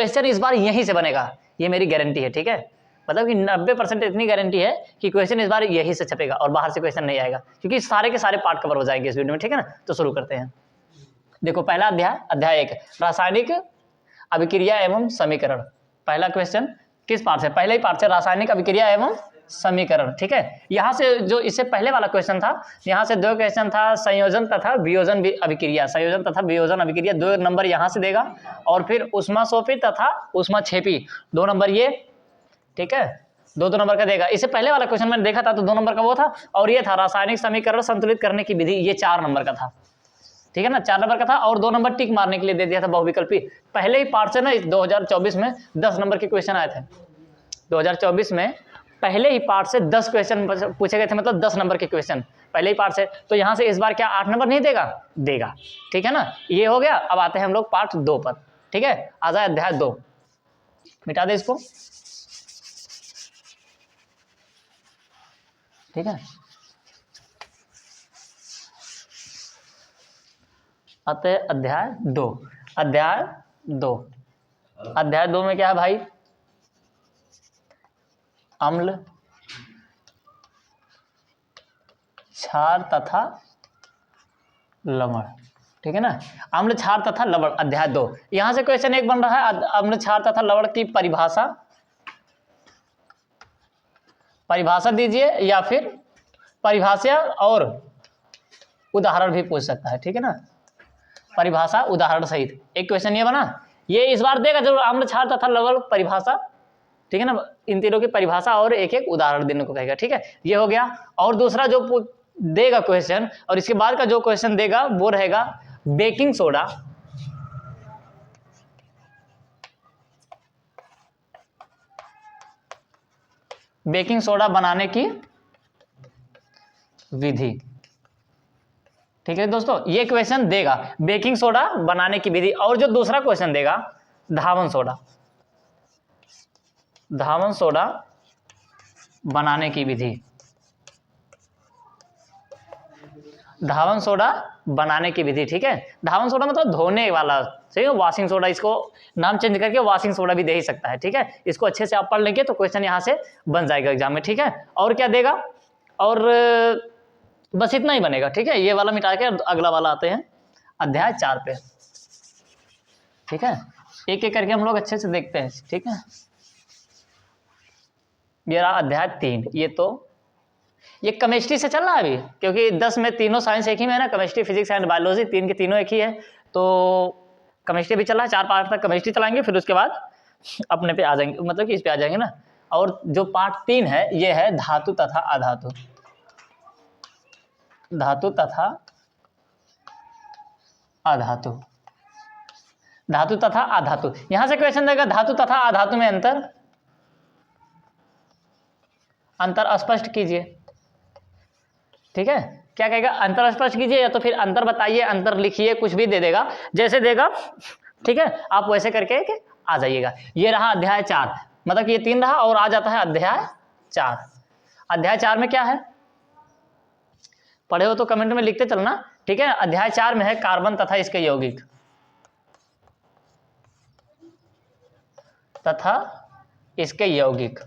Question इस बार यहीं से बनेगा, ये मेरी गारंटी है, ठीक है। मतलब कि 90% इतनी गारंटी है कि क्वेश्चन इस बार यहीं से छपेगा और बाहर से क्वेश्चन नहीं आएगा, क्योंकि सारे के सारे पार्ट कवर हो जाएंगे इस वीडियो में, ठीक है ना। तो शुरू करते हैं। देखो पहला अध्याय 1 रासायनिक अभिक्रिया एवं समीकरण। पहला क्वेश्चन किस पार्ट से, पहले ही पार्ट से, रासायनिक अभिक्रिया एवं समीकरण, ठीक है। यहाँ से जो इससे पहले वाला क्वेश्चन था, यहाँ से 2 क्वेश्चन था, संयोजन तथा वियोजन अभिक्रिया, संयोजन तथा वियोजन अभिक्रिया 2 नंबर यहाँ से देगा, और फिर ऊष्माशोषी तथा ऊष्माक्षेपी 2 नंबर ये, ठीक है, 2 नंबर का देगा। इससे पहले वाला क्वेश्चन मैंने देखा था तो 2 नंबर का वो था, और ये था रासायनिक समीकरण संतुलित करने की विधि, ये 4 नंबर का था, ठीक है ना, 4 नंबर का था, और 2 नंबर टिक मारने के लिए दे दिया था बहुविकल्पी। पहले ही पार्ट से ना 2024 में 10 नंबर के क्वेश्चन आए थे, 2024 में पहले ही पार्ट से 10 क्वेश्चन पूछे गए थे, मतलब 10 नंबर के क्वेश्चन पहले ही पार्ट से। तो यहाँ से इस बार क्या 8 नंबर नहीं देगा, देगा, ठीक है ना। ये हो गया। अब आते हैं हम लोग पार्ट 2 पर, ठीक है। आ जाए अध्याय 2, मिटा दे इसको, ठीक है। आते हैं अध्याय 2। अध्याय 2 में क्या है भाई, अम्ल, क्षार तथा लवण, ठीक है ना। अम्ल, क्षार तथा लवण, अध्याय 2। यहां से क्वेश्चन 1 बन रहा है, अम्ल, क्षार तथा लवण की परिभाषा दीजिए, या फिर परिभाषा और उदाहरण भी पूछ सकता है, ठीक है ना। परिभाषा उदाहरण सहित एक क्वेश्चन ये बना, ये इस बार देगा जरूर, अम्ल, क्षार तथा लवण परिभाषा, ठीक है ना, इन तीनों की परिभाषा और एक एक उदाहरण देने को कहेगा, ठीक है। ये हो गया। और दूसरा जो देगा क्वेश्चन, और इसके बाद का जो क्वेश्चन देगा वो रहेगा बेकिंग सोडा, बेकिंग सोडा बनाने की विधि, ठीक है दोस्तों। ये क्वेश्चन देगा बेकिंग सोडा बनाने की विधि। और जो दूसरा क्वेश्चन देगा धावन सोडा, धावन सोडा बनाने की विधि, धावन सोडा बनाने की विधि, ठीक है। धावन सोडा मतलब धोने वाला, सही है। वॉशिंग सोडा, इसको नाम चेंज करके वॉशिंग सोडा भी दे ही सकता है, ठीक है। इसको अच्छे से आप पढ़ लेंगे तो क्वेश्चन यहाँ से बन जाएगा एग्जाम में, ठीक है। और क्या देगा, और बस इतना ही बनेगा, ठीक है। ये वाला मिटा के अगला वाला आते हैं अध्याय 4 पे, ठीक है। एक एक करके हम लोग अच्छे से देखते हैं, ठीक है। ये रहा अध्याय 3। ये केमिस्ट्री से चल रहा है अभी, क्योंकि 10 में तीनों साइंस एक ही में है ना, केमिस्ट्री, फिजिक्स एंड बायोलॉजी, 3 के तीनों एक ही है। तो केमिस्ट्री भी चल रहा है, 4 पार्ट तक केमिस्ट्री चलाएंगे, फिर उसके बाद अपने पे आ जाएंगे, मतलब कि इस पे आ जाएंगे ना। और जो पार्ट 3 है ये है धातु तथा अधातु, धातु तथा अधातु, धातु तथा अधातु। यहां से क्वेश्चन देगा धातु तथा अधातु में अंतर स्पष्ट कीजिए, ठीक है। क्या कहेगा, अंतर स्पष्ट कीजिए, या तो फिर अंतर बताइए, अंतर लिखिए, कुछ भी दे देगा, जैसे देगा, ठीक है। आप वैसे करके आ जाइएगा। ये रहा अध्याय 4, मतलब कि ये 3 रहा, और आ जाता है अध्याय 4। अध्याय 4 में क्या है, पढ़े हो तो कमेंट में लिखते चलना, ठीक है। अध्याय 4 में है कार्बन तथा इसके यौगिक, तथा इसके यौगिक,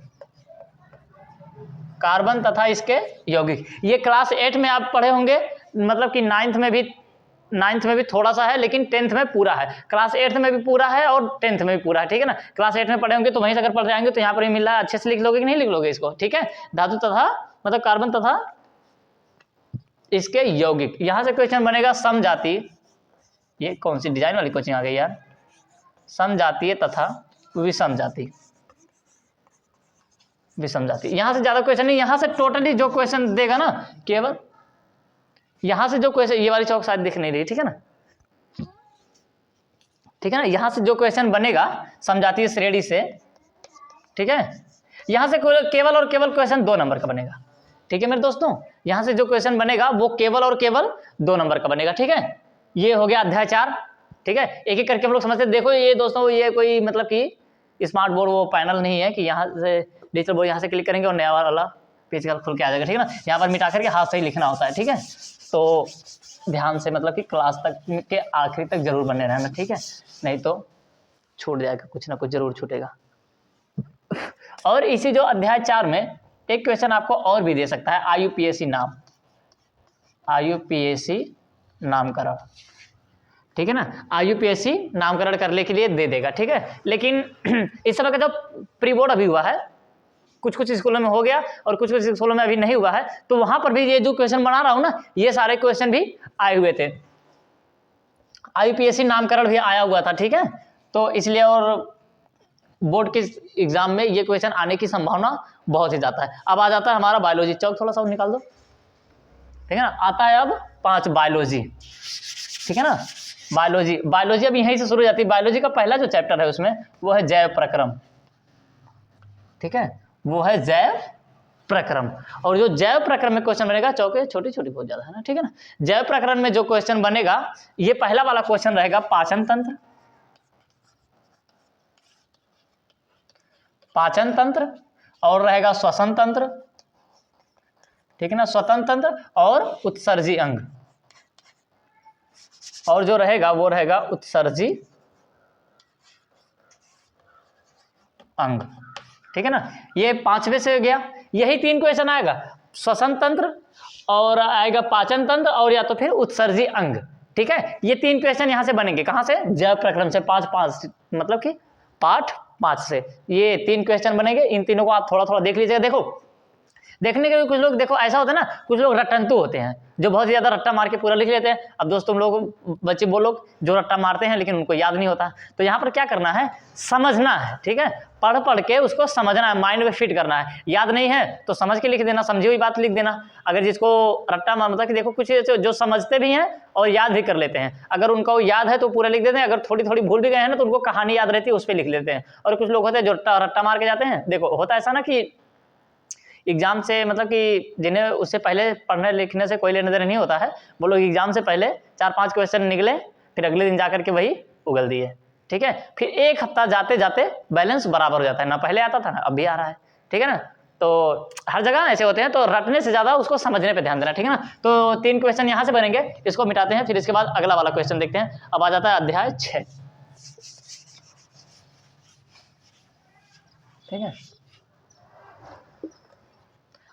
कार्बन तथा इसके यौगिक। ये क्लास 8 में आप पढ़े होंगे, मतलब कि 9th में भी थोड़ा सा है, लेकिन 10th में पूरा है। क्लास 8th में भी पूरा है और 10th में भी पूरा है, ठीक है ना। क्लास 8 में पढ़े होंगे तो वहीं से अगर पढ़ जाएंगे तो यहाँ पर भी मिल रहा है, अच्छे से लिख लोगे कि नहीं लिख लोगे इसको, ठीक है। धातु तथा मतलब कार्बन तथा इसके यौगिक। यहां से क्वेश्चन बनेगा समजातीय, ये कौन सी डिजाइन वाली कोचिंग आ गई यार, समजातीय तथा विषम जाति, विषम जाति। यहां से ज्यादा क्वेश्चन नहीं, यहां से टोटली जो क्वेश्चन देगा ना, केवल यहां से जो क्वेश्चन, ये वाली चौक शायद दिख नहीं रही, ठीक है ना, ठीक है ना। यहां से जो क्वेश्चन बनेगा समजातीय श्रेणी से, ठीक है, यहां से केवल और केवल क्वेश्चन 2 नंबर का बनेगा, ठीक है मेरे दोस्तों। यहां से जो क्वेश्चन बनेगा वो केवल और केवल 2 नंबर का बनेगा, ठीक है। ये हो गया अध्याय 4, ठीक है। एक एक करके हम लोग समझते। देखो ये दोस्तों, ये कोई मतलब कि स्मार्ट बोर्ड वो पैनल नहीं है कि यहाँ से डिजिटल बोर्ड यहाँ से क्लिक करेंगे और नया वाला पेज का खुल के आ जाएगा, ठीक है ना। यहाँ पर मिटा करके हाथ से ही लिखना होता है, ठीक है। तो ध्यान से, मतलब कि क्लास तक के आखिरी तक जरूर बने रहना, ठीक है, नहीं तो छूट जाएगा, कुछ ना कुछ जरूर छूटेगा। और इसी जो अध्याय 4 में एक क्वेश्चन आपको और भी दे सकता है, आईयूपीएसी नाम, आईयूपीएसी नामकरण, ठीक है ना, आईयूपीएसी नामकरण करने के लिए दे देगा, ठीक है। लेकिन इस समय का जो प्री बोर्ड अभी हुआ है, कुछ कुछ स्कूलों में हो गया और कुछ कुछ स्कूलों में अभी नहीं हुआ है, तो वहां पर भी ये जो क्वेश्चन बना रहा हूं ना, ये सारे क्वेश्चन भी आए हुए थे, आईयूपीएसी नामकरण भी आया हुआ था, ठीक है। तो इसलिए और बोर्ड के एग्जाम में ये क्वेश्चन आने की संभावना बहुत ही ज्यादा है। अब आ जाता है हमारा बायोलॉजी, चौक थोड़ा सा और निकाल दो, ठीक है ना। आता है अब 5 बायोलॉजी, ठीक है ना। बायोलॉजी, बायोलॉजी अब यहीं से शुरू हो जाती है। बायोलॉजी का पहला जो चैप्टर है उसमें वो है जैव प्रक्रम, ठीक है, वो है जैव प्रक्रम। और जो जैव प्रक्रम में क्वेश्चन बनेगा, चौके छोटी छोटी बहुत ज्यादा है ना, ठीक है ना। जैव प्रक्रम में जो क्वेश्चन बनेगा, ये पहला वाला क्वेश्चन रहेगा पाचन तंत्र, पाचन तंत्र, और रहेगा श्वसन तंत्र, ठीक है ना, स्वतंत्र तंत्र और उत्सर्जी अंग, और जो रहेगा वो रहेगा उत्सर्जी अंग, ठीक है ना। ये 5वें से हो गया, यही 3 क्वेश्चन आएगा, श्वसन तंत्र और आएगा पाचन तंत्र और या तो फिर उत्सर्जी अंग, ठीक है। ये 3 क्वेश्चन यहां से बनेंगे, कहां से, जैव प्रक्रम से, 5 मतलब कि पाठ 5 से ये 3 क्वेश्चन बनेंगे। इन तीनों को आप थोड़ा थोड़ा देख लीजिएगा। देखो देखने के लिए कुछ लोग, देखो ऐसा होता है ना, कुछ लोग रट्टंतु होते हैं जो बहुत ज्यादा रट्टा मार के पूरा लिख लेते हैं। अब दोस्त तुम लोग बच्चे वो लोग जो रट्टा मारते हैं लेकिन उनको याद नहीं होता, तो यहाँ पर क्या करना है, समझना है, ठीक है, पढ़ पढ़ के उसको समझना है, माइंड में फिट करना है। याद नहीं है तो समझ के लिख देना, समझी हुई बात लिख देना। अगर जिसको रट्टा मार, मतलब कि देखो कुछ जो समझते भी हैं और याद भी कर लेते हैं, अगर उनको याद है तो पूरा लिख देते हैं, अगर थोड़ी थोड़ी भूल भी गए हैं ना तो उनको कहानी याद रहती है, उस पर लिख लेते हैं। और कुछ लोग होते हैं जो रट्टा मार के जाते हैं। देखो होता है ऐसा ना कि एग्जाम से, मतलब कि जिन्हें उससे पहले पढ़ने लिखने से कोई लेने देने नहीं होता है, वो लोग एग्जाम से पहले 4-5 क्वेश्चन निकले, फिर अगले दिन जाकर के वही उगल दिए, ठीक है। फिर 1 हफ्ता जाते जाते बैलेंस बराबर हो जाता है, ना पहले आता था ना अब भी आ रहा है, ठीक है ना। तो हर जगह ऐसे होते हैं, तो रटने से ज्यादा उसको समझने पे ध्यान देना, ठीक है ना। तो 3 क्वेश्चन यहाँ से बनेंगे, इसको मिटाते हैं, फिर इसके बाद अगला वाला क्वेश्चन देखते हैं। अब आ जाता है अध्याय 6, ठीक है,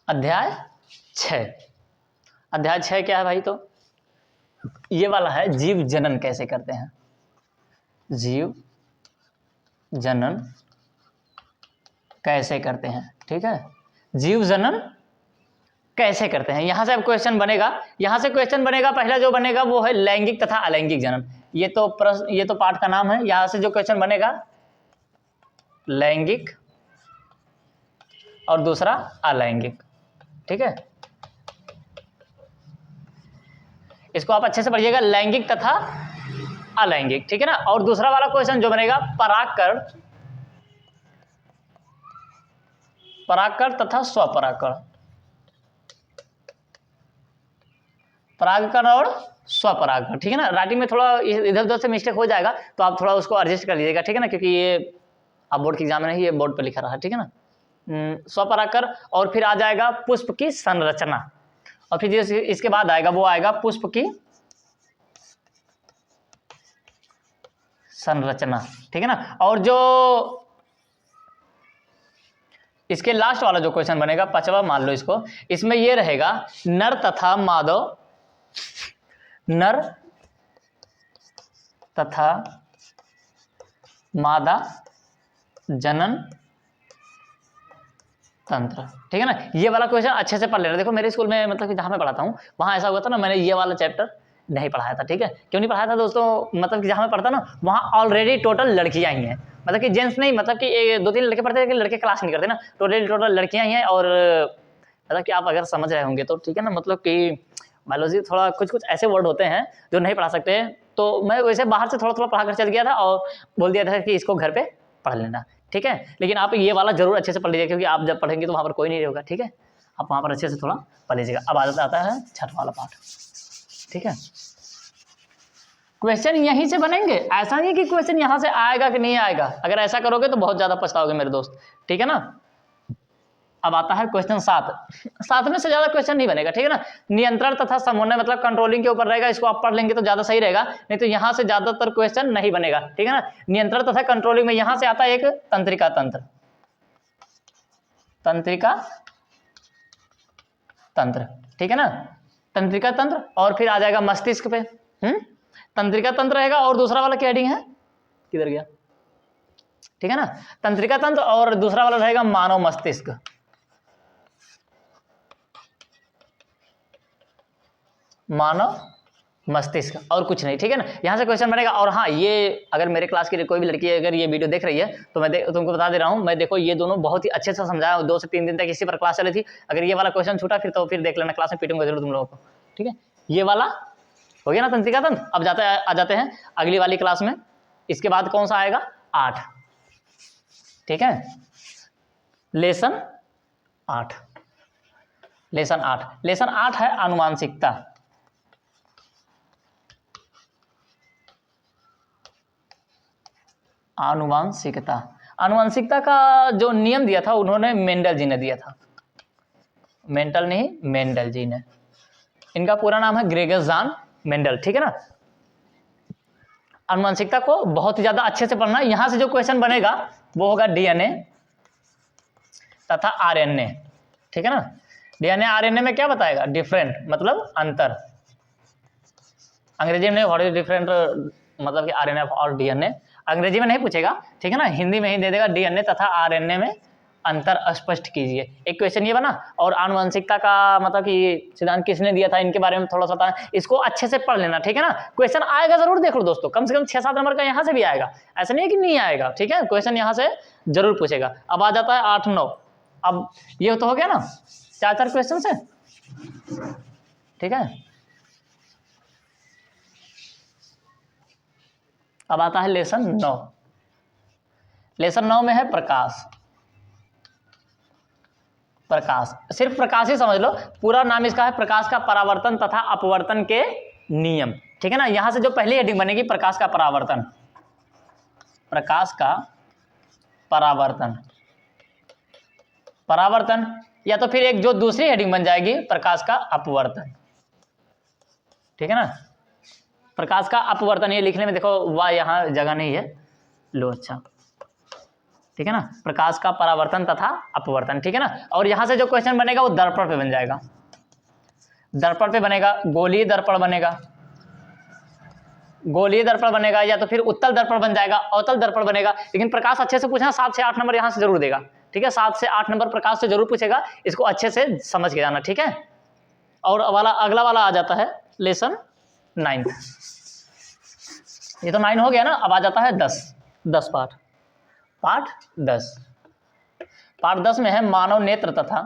अध्याय 6। अध्याय 6 क्या है भाई, तो ये वाला है जीव जनन कैसे करते हैं, जीव जनन कैसे करते हैं, ठीक है, जीव जनन कैसे करते हैं। यहां से अब क्वेश्चन बनेगा, यहां से क्वेश्चन बनेगा, पहला जो बनेगा वो है लैंगिक तथा अलैंगिक जनन। ये तो प्रश्न, ये तो पाठ का नाम है। यहां से जो क्वेश्चन बनेगा लैंगिक और दूसरा अलैंगिक, ठीक है, इसको आप अच्छे से पढ़िएगा, लैंगिक तथा अलैंगिक, ठीक है ना। और दूसरा वाला क्वेश्चन जो बनेगा परागकण, परागकण तथा स्वपरागकण, परागकण और स्वपरागकण, ठीक है ना। राइटिंग में थोड़ा इधर उधर से मिस्टेक हो जाएगा तो आप थोड़ा उसको एडजस्ट कर लीजिएगा, ठीक है ना, क्योंकि ये आप बोर्ड के एग्जाम में नहीं, ये बोर्ड पर लिखा रहा है, ठीक है ना। स्वपरागकण, और फिर आ जाएगा पुष्प की संरचना, और फिर इसके बाद आएगा वो आएगा पुष्प की संरचना, ठीक है ना। और जो इसके लास्ट वाला जो क्वेश्चन बनेगा 5वां, मान लो इसको, इसमें ये रहेगा नर तथा माधव, नर तथा मादा जनन तंत्र, ठीक है ना। ये वाला क्वेश्चन अच्छे से पढ़ लेना। देखो मेरे स्कूल में, मतलब कि जहां मैं पढ़ाता हूँ वहां ऐसा हुआ था ना, मैंने ये वाला चैप्टर नहीं पढ़ाया था, ठीक है। क्यों नहीं पढ़ाया था दोस्तों, मतलब कि जहां मैं पढ़ता ना वहां ऑलरेडी टोटल लड़कियां ही हैं, मतलब कि जेंट्स नहीं, मतलब कि 2-3 लड़के पढ़ते हैं लेकिन लड़के क्लास नहीं करते ना, टोटल लड़कियां ही हैं। और मतलब कि आप अगर समझ रहे होंगे तो ठीक है ना, मतलब कि बायोलॉजी थोड़ा कुछ कुछ ऐसे वर्ड होते हैं जो नहीं पढ़ा सकते, तो मैं वैसे बाहर से थोड़ा थोड़ा पढ़ा कर चल गया था और बोल दिया था कि इसको घर पे पढ़ लेना, ठीक है। लेकिन आप ये वाला जरूर अच्छे से पढ़ लीजिए, क्योंकि आप जब पढ़ेंगे तो वहाँ पर कोई नहीं होगा, ठीक है। आप वहाँ पर अच्छे से थोड़ा पढ़ लीजिएगा। अब आता है 6वां वाला पार्ट, ठीक है। क्वेश्चन यहीं से बनेंगे, ऐसा नहीं कि क्वेश्चन यहाँ से आएगा कि नहीं आएगा। अगर ऐसा करोगे तो बहुत ज़्यादा पछताओगे मेरे दोस्त, ठीक है ना। अब आता है क्वेश्चन 7। 7 में से ज्यादा क्वेश्चन नहीं बनेगा, ठीक है ना। नियंत्रण तथा समन्वय मतलब कंट्रोलिंग के ऊपर रहेगा, इसको आप पढ़ लेंगे तो ज्यादा सही रहेगा, नहीं तो यहाँ से ज्यादातर क्वेश्चन नहीं बनेगा, ठीक है ना। नियंत्रण तथा कंट्रोलिंग में यहाँ से आता है एक तंत्रिका तंत्र, तंत्रिका तंत्र, ठीक है ना, तंत्रिका तंत्र। और फिर आ जाएगा मस्तिष्क पे, तंत्रिका तंत्र रहेगा। और दूसरा वाला क्या हेडिंग है, किधर गया, ठीक है ना, तंत्रिका तंत्र। और दूसरा वाला रहेगा मानव मस्तिष्क, मानव मस्तिष्क, और कुछ नहीं, ठीक है ना। यहां से क्वेश्चन बनेगा। और हाँ, ये अगर मेरे क्लास की कोई भी लड़की अगर ये वीडियो देख रही है तो मैं तुमको बता दे रहा हूँ, मैं देखो ये दोनों बहुत ही अच्छे से समझाया हूं, 2 से 3 दिन तक इसी पर क्लास चली थी। अगर ये वाला क्वेश्चन छूटा फिर तो फिर देख लेना, क्लास में पीटूंगा जरूर तुम लोगों को, ठीक है। ये वाला हो गया ना तंत्रिका तंत्र। अब आ जाते हैं अगली वाली क्लास में। इसके बाद कौन सा आएगा, 8, ठीक है, लेसन 8। लेसन 8, लेसन 8 है आनुवांशिकता। आनुवांशिकता, आनुवांशिकता का जो नियम दिया था उन्होंने मेंडल जी ने दिया था, मेंटल नहीं मेंडल जी ने। इनका पूरा नाम है ग्रेगस जॉन मेंडल, ठीक है ना। आनुवांशिकता को बहुत ही ज्यादा अच्छे से पढ़ना। यहां से जो क्वेश्चन बनेगा वो होगा डीएनए तथा आरएनए, ठीक है ना। डीएनए आरएनए में क्या बताएगा, डिफरेंट मतलब अंतर। अंग्रेजी में व्हाट इज डिफरेंट मतलब कि आरएनए और डीएनए, अंग्रेजी में नहीं पूछेगा, ठीक है ना, हिंदी में ही दे देगा। डीएनए तथा आरएनए में अंतर स्पष्ट कीजिए, एक क्वेश्चन ये बना। और आनुवंशिकता का मतलब कि सिद्धांत किसने दिया था, इनके बारे में थोड़ा सा बताएं, इसको अच्छे से पढ़ लेना, ठीक है ना। क्वेश्चन आएगा जरूर, देख लो दोस्तों, कम से कम 6-7 नंबर का यहाँ से भी आएगा, ऐसा नहीं है कि नहीं आएगा, ठीक है। क्वेश्चन यहाँ से जरूर पूछेगा। अब आ जाता है 8-9। अब ये तो हो गया ना 4 क्वेश्चन से, ठीक है। अब आता है लेसन 9। लेसन 9 में है प्रकाश। प्रकाश, सिर्फ प्रकाश ही समझ लो, पूरा नाम इसका है प्रकाश का परावर्तन तथा अपवर्तन के नियम, ठीक है ना। यहां से जो पहली हेडिंग बनेगी प्रकाश का परावर्तन, प्रकाश का परावर्तन, परावर्तन, या तो फिर एक जो दूसरी हेडिंग बन जाएगी प्रकाश का अपवर्तन, ठीक है ना। प्रकाश का अपवर्तन, ये लिखने में देखो वाह यहां जगह नहीं है, लो अच्छा, ठीक है ना। प्रकाश का परावर्तन तथा अपवर्तन, ठीक है ना। और यहां से जो क्वेश्चन बनेगा वो दर्पण पे बन जाएगा, दर्पण पे बनेगा, गोलीय दर्पण बनेगा, गोलीय दर्पण बनेगा, या तो फिर उत्तल दर्पण बन जाएगा, अवतल दर्पण बनेगा। लेकिन प्रकाश अच्छे से पूछना, 7 से 8 नंबर यहां से जरूर देगा, ठीक है। 7 से 8 नंबर प्रकाश से जरूर पूछेगा, इसको अच्छे से समझ के जाना, ठीक है। और वाला अगला वाला आ जाता है लेसन 9। ये तो 9 हो गया ना। अब आ जाता है 10 पाठ, पाठ 10। पाठ 10 में है मानव नेत्र तथा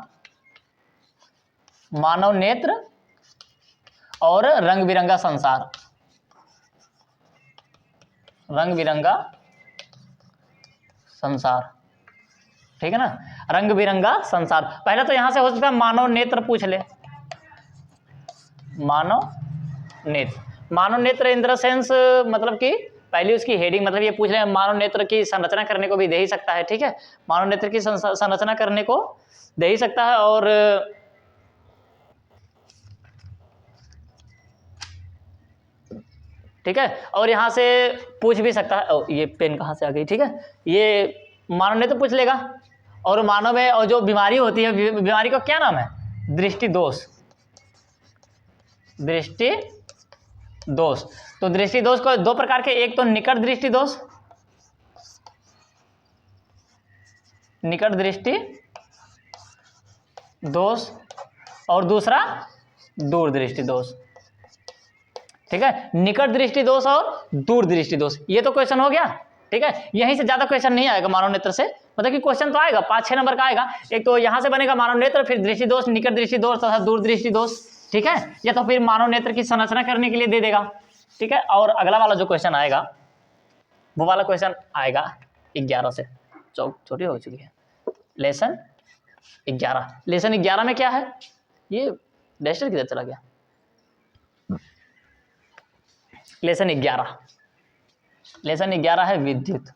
मानव नेत्र और रंग बिरंगा संसार, रंग बिरंगा संसार, ठीक है ना। रंग बिरंगा संसार, पहले तो यहां से हो सकता है मानव नेत्र पूछ ले, मानव नेत्र, मानव नेत्र इन द सेंस मतलब कि पहली उसकी हेडिंग मतलब ये पूछ रहे हैं मानव नेत्र की संरचना करने को भी दे ही सकता है, ठीक है। मानव नेत्र की संरचना करने को दे ही सकता है। और ठीक है, और यहां से पूछ भी सकता है, ये पेन कहां से आ गई, ठीक है। ये मानव नेत्र पूछ लेगा। और मानव में और जो बीमारी होती है, बीमारी का क्या नाम है, दृष्टि दोष, दृष्टि दोष। तो दृष्टि दोष को 2 प्रकार के, एक तो निकट दृष्टि दोष, निकट दृष्टि दोष, और दूसरा दूर दृष्टि दोष, ठीक है। निकट दृष्टि दोष और दूर दृष्टि दोष, ये तो क्वेश्चन हो गया, ठीक है। यहीं से ज्यादा क्वेश्चन नहीं आएगा मानव नेत्र से, मतलब कि क्वेश्चन तो आएगा 5-6 नंबर का आएगा। एक तो यहां से बनेगा मानव नेत्र, फिर दृष्टि दोष, निकट दृष्टि दोष तथा दूर दृष्टि दोष, ठीक है। या तो फिर मानव नेत्र की संरचना करने के लिए दे देगा, ठीक है। और अगला वाला जो क्वेश्चन आएगा वो वाला क्वेश्चन आएगा 11 से, छोटी हो चुकी है, लेसन 11। लेसन 11 में क्या है, ये डेस्टर किधर चला गया, लेसन 11, लेसन 11 है विद्युत,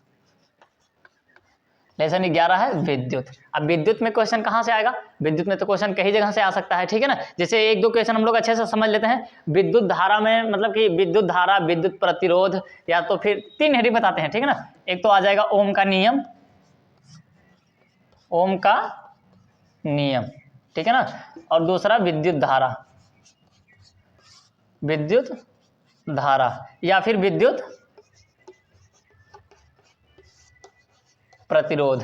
लेसन 11 है विद्युत। अब विद्युत में क्वेश्चन कहाँ से आएगा? विद्युत में तो क्वेश्चन कई जगह से आ सकता है, ठीक है ना। जैसे एक दो क्वेश्चन हम लोग अच्छे से समझ लेते हैं। विद्युत धारा में मतलब कि विद्युत धारा, विद्युत प्रतिरोध, या तो फिर 3 हेडिंग बताते हैं, ठीक है ना। एक तो आ जाएगा ओम का नियम, ओम का नियम, ठीक है ना। और दूसरा विद्युत धारा, विद्युत धारा, या फिर विद्युत प्रतिरोध,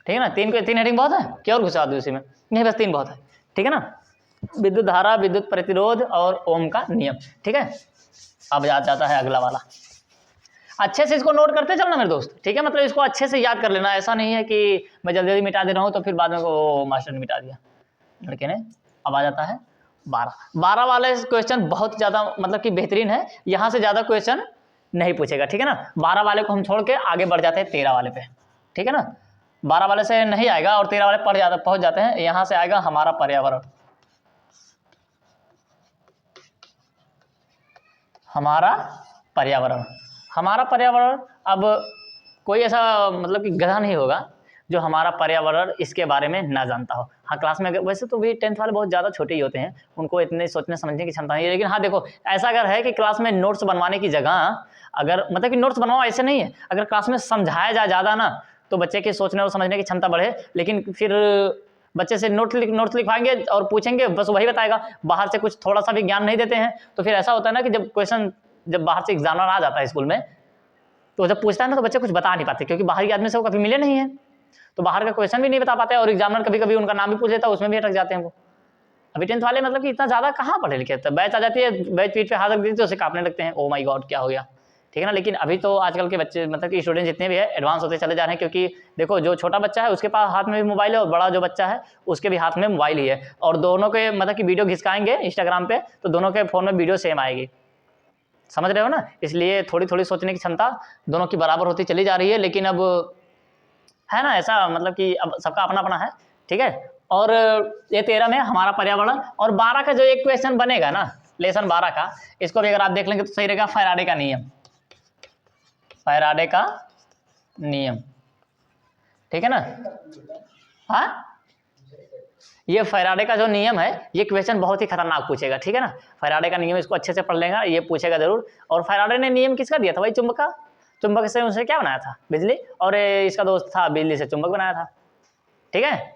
ठीक है ना। 3 हेडिंग बहुत है, क्या और घुसा दो उसी में? नहीं, बस 3 बहुत है, ठीक है ना। विद्युत धारा, विद्युत प्रतिरोध और ओम का नियम, ठीक है। अब याद जाता है अगला वाला। अच्छे से इसको नोट करते चलना मेरे दोस्त, ठीक है। मतलब इसको अच्छे से याद कर लेना, ऐसा नहीं है कि मैं जल्दी जल्दी मिटा दे रहा हूँ तो फिर बाद में वो मास्टर ने मिटा दिया लड़के ने। अब आ जाता है 12 वाले क्वेश्चन बहुत ज़्यादा मतलब कि बेहतरीन है, यहाँ से ज़्यादा क्वेश्चन नहीं पूछेगा, ठीक है ना। 12 वाले को हम छोड़ के आगे बढ़ जाते हैं 13 वाले पे, ठीक है ना। 12 वाले से नहीं आएगा और 13 वाले पहुंच जाते हैं। यहाँ से आएगा हमारा पर्यावरण, हमारा पर्यावरण, हमारा पर्यावरण। अब कोई ऐसा मतलब कि गधा नहीं होगा जो हमारा पर्यावरण इसके बारे में ना जानता हो। हाँ, क्लास में वैसे तो भी 10th वाले बहुत ज़्यादा छोटे ही होते हैं, उनको इतने सोचने समझने की क्षमता नहीं है। लेकिन हाँ देखो, ऐसा अगर है कि क्लास में नोट्स बनवाने की जगह अगर मतलब कि नोट्स बनवाओ, ऐसे नहीं है, अगर क्लास में समझाया जाए ज़्यादा ना तो बच्चे की सोचने और समझने की क्षमता बढ़े। लेकिन फिर बच्चे से नोट्स लिखवाएंगे और पूछेंगे बस वही बताएगा, बाहर से कुछ थोड़ा सा भी ज्ञान नहीं देते हैं। तो फिर ऐसा होता है ना कि जब बाहर से एग्जामिनर आ जाता है स्कूल में, तो जब पूछता है ना तो बच्चे कुछ बता नहीं पाते, क्योंकि बाहर के आदमी से वो कभी मिले नहीं है, तो बाहर का क्वेश्चन भी नहीं बता पाते। और एग्जामिनर कभी कभी उनका नाम भी पूछ लेता है, उसमें भी अटक जाते हैं वो। अभी 10th वाले मतलब कि इतना ज़्यादा कहाँ पढ़े लिखे थे, बैच आ जाती है, बैच पीठ पे हाथ रख देती है तो उसे कांपने लगते हैं, ओ माय गॉड क्या हो गया, ठीक है ना। लेकिन अभी तो आजकल के बच्चे मतलब कि स्टूडेंट जितने भी है एडवांस होते चले जा रहे हैं, क्योंकि देखो जो छोटा बच्चा है उसके पास हाथ में भी मोबाइल है और बड़ा जो बच्चा है उसके भी हाथ में मोबाइल ही है, और दोनों के मतलब कि वीडियो घिसकाएंगे इंस्टाग्राम पे तो दोनों के फ़ोन में वीडियो सेम आएगी, समझ रहे हो ना। इसलिए थोड़ी थोड़ी सोचने की क्षमता दोनों की बराबर होती चली जा रही है। लेकिन अब है ना ऐसा मतलब कि अब सबका अपना अपना है, ठीक है। और ये 13 में हमारा पर्यावरण, और 12 का जो एक क्वेश्चन बनेगा ना लेसन 12 का, इसको भी अगर आप देख लेंगे तो सही रहेगा। फैराडे का नियम, फैराडे का नियम, ठीक है ना। हाँ, ये फैराडे का जो नियम है ये क्वेश्चन बहुत ही खतरनाक पूछेगा, ठीक है ना। फैराडे का नियम इसको अच्छे से पढ़ लेगा, ये पूछेगा जरूर। और फैराडे ने नियम किसका दिया था भाई? चुंबक का। चुंबक से उनसे क्या बनाया था? बिजली। और इसका दोस्त था बिजली से चुंबक बनाया था, ठीक है।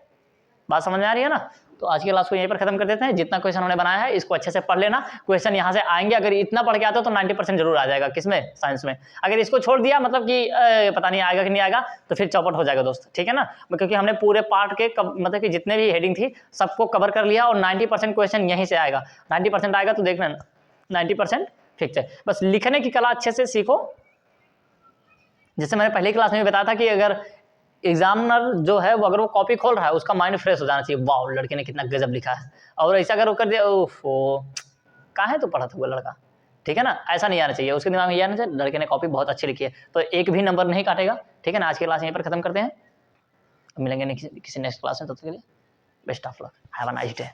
बात समझ में आ रही है ना। तो आज की क्लास को यहीं पर खत्म कर देते हैं। जितना क्वेश्चन उन्होंने बनाया है इसको अच्छे से पढ़ लेना। क्वेश्चन यहाँ से आएंगे, अगर इतना पढ़ के आते हो तो 90% जरूर आ जाएगा। किसमें? साइंस में। अगर इसको छोड़ दिया मतलब कि पता नहीं आएगा कि नहीं आएगा तो फिर चौपट हो जाएगा दोस्त, ठीक है ना। क्योंकि हमने पूरे पार्ट के मतलब कि जितने भी हेडिंग थी सबको कवर कर लिया और 90% क्वेश्चन यहीं से आएगा। 90% आएगा तो देखना 90% फिक्स है। बस लिखने की कला अच्छे से सीखो। जैसे मैंने पहली क्लास में भी बताया था कि अगर एग्जामिनर जो है वो अगर वो कॉपी खोल रहा है उसका माइंड फ्रेश हो जाना चाहिए, वाह लड़के ने कितना गजब लिखा है। और ऐसा अगर वो कर दिया ओफो कहाँ है तो पढ़ा था वो लड़का, ठीक है ना, ऐसा नहीं आना चाहिए। उसके दिमाग में ये आना चाहिए लड़के ने कॉपी बहुत अच्छी लिखी है, तो एक भी नंबर नहीं काटेगा, ठीक है ना। आज की क्लास यहीं पर खत्म करते हैं, मिलेंगे किसी नेक्स्ट क्लास में, तब तक के लिए best of luck, have a nice day.